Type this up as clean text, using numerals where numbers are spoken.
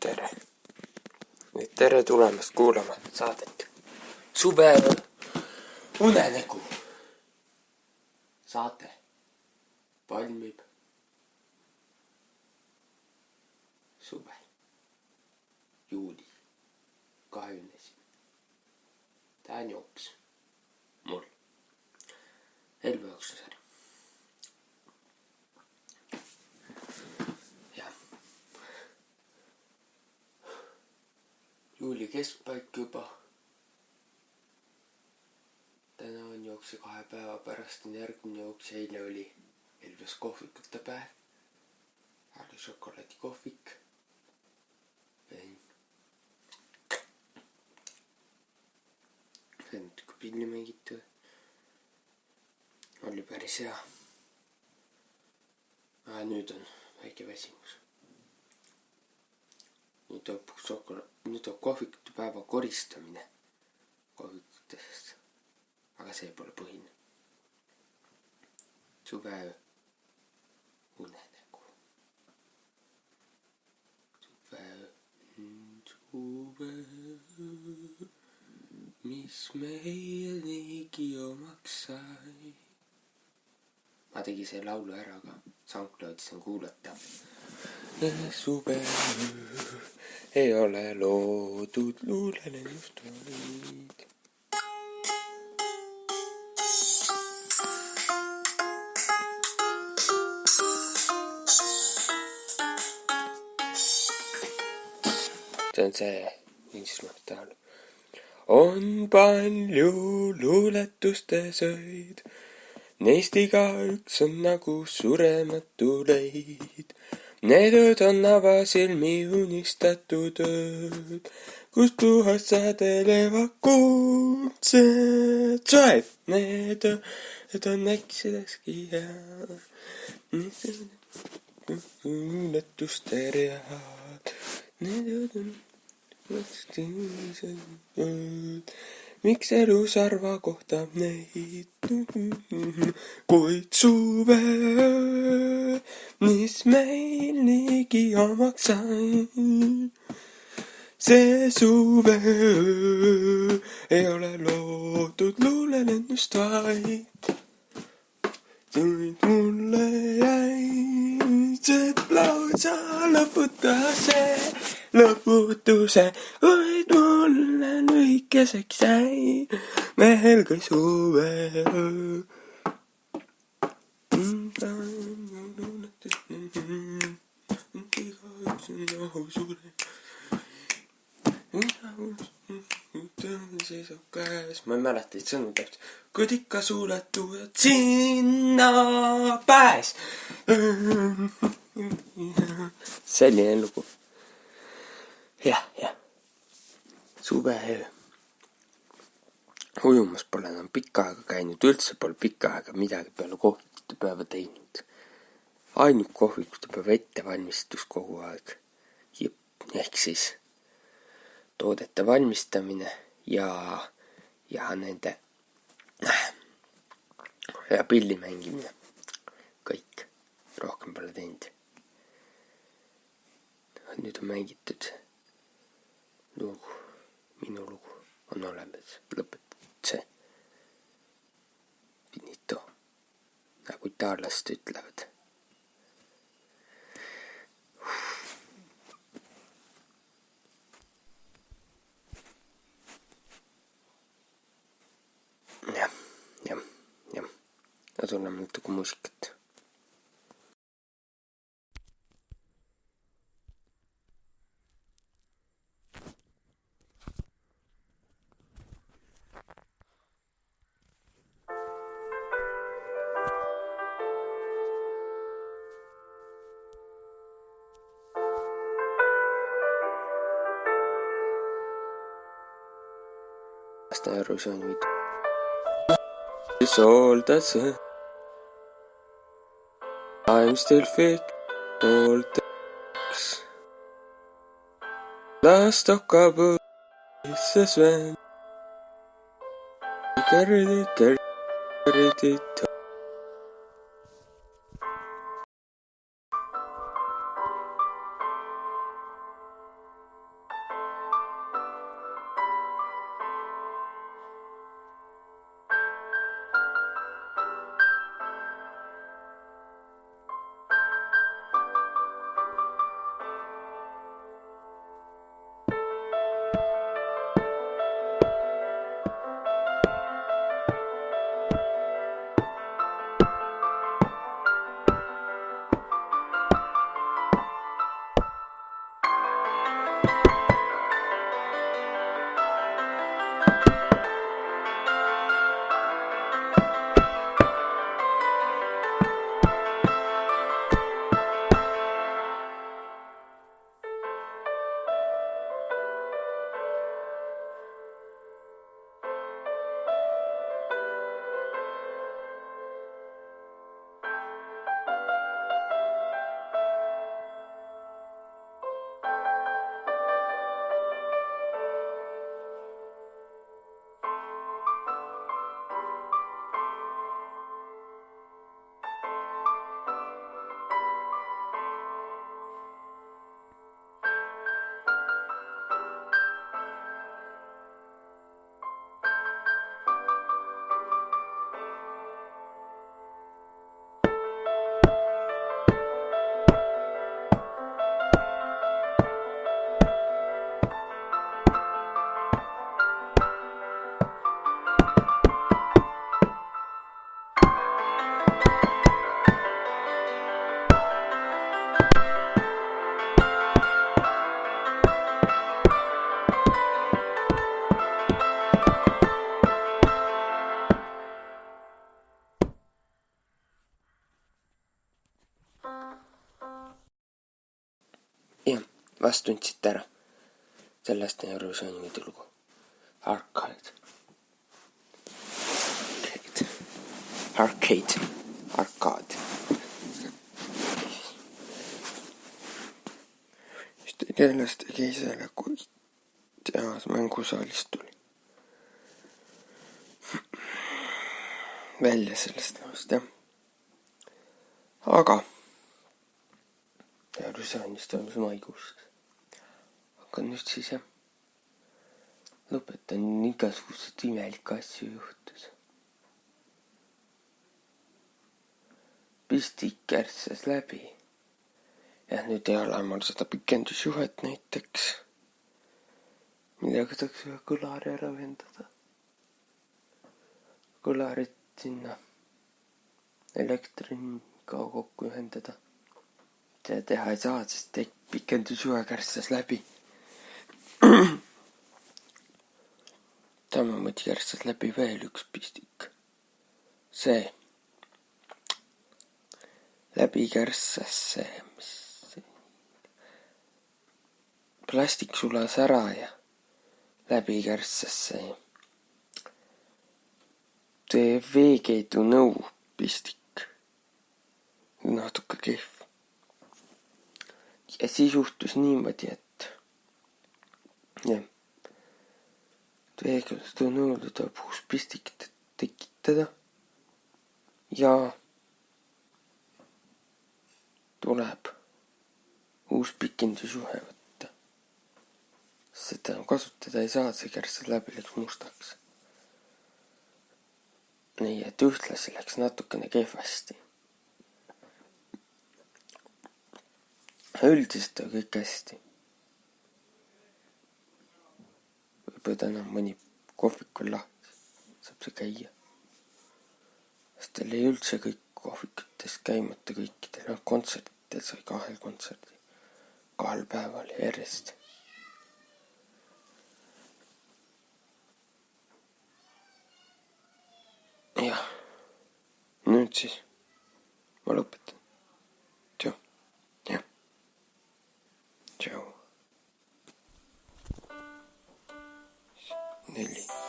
tere! Tere tulemast kuulama saadet Suve unenägu. Saate valmib suvel, juuli 21. Tää on jooks mul Helve-Jooksusari. Juuli keskpaik juba. Täna on jookse 2 päeva pärast on järgmine jooks. Eile oli Elves kohvikute päev. Oli šokolaadikohvik. See on natuke pilli mängitud. Oli päris hea. Nüüd on väike väsimus. Nüüd on kohvikute päeva koristamine kohvikutest, aga see pole põhine. Suve unenägu. Suve, mis meil niigi omaks sai. Ma tegin see laulu ära ka, SoundCloudis on kuulata. Suve ei ole loodud luulele just vaid. See on see Inglismaa laul. On palju luuletuste sõid, neist igaüks on nagu surematu leid. Need ööd on avasilmi unistatud ööd, kus puhas sädelevad kuldsed soed. Need ööd on eksideski head, luuletuste read. Need ööd on ööd, miks elus harva kohtab neid, kuid suve, mis meil niigi omaks sai. See suve ei ole loodud luulelennust vaid, kuid mulle jäi see lausa lõputuse, kuid mulle lühikeseks jäi veel kui suve. Ma ei mäleta neid sõnu täpselt, kuid ikka suuletujad sinna pääs. Selline lugu. Jah. Suveöö. Ujumas pole enam pikka aega käinud, üldse pole pikka aega midagi peale kohvikute päeva teinud. Ainult kohvikute päeva ettevalmistus kogu aeg. Ehk siis toodete valmistamine ja nende ja pilli mängimine. Kõik. Rohkem pole teinud. Nüüd on mängitud lugu, minu lugu on olemas, lõpetatud see. Finito, nagu itaallased ütlevad. Jah. Ja tuleme natuke muusikat. Asta erosiooni viidu. All that's it. I'm still fake all text. Last October is a swan. Carried it. vast tundsite ära. Sellest on Eurovisiooni võidulugu. Arcade. Siis tegelas tegi selle, kui tehas mängusaalist tuli. Välja sellest loast, jah. Aga Eurovisioonist toimus maikuus. Aga nüüd siis jah. Lõpetan igasugused imelikke asju juhtus. Pistik kärssas läbi. Ja nüüd ei ole mul seda pikendusjuhet näiteks. Millega saaks ühe kõlari ära vendada. Kõlarit sinna elektriga kokku ühendada. Seda teha ei saa, sest pikendusjuhe kärssas läbi. Samamoodi kärssas läbi veel üks pistik. See. Läbi kärssas see, mis plastik sulas ära ja läbi kärssas see veekeedu nõu pistik. Natuke kehv. Ja siis juhtus niimoodi, et jah, veekeedu nõude tuleb uus pistik tekitada ja tuleb uus pikendusjuhe võtta. Seda kasutada ei saa, see kärssas läbi läks mustaks. Nii, et ühtlasi läks natukene kehvasti. Üldiselt on kõik hästi. Võib-olla täna mõni kohvik on lahti, saab see käia. Sest teil ei üldse kõik kohvikutes käimata kõikidel. Kontsertidel sai 2 kontserdi 2 päeval järjest. Jah, nüüd siis ma lõpetan. Tšau. 4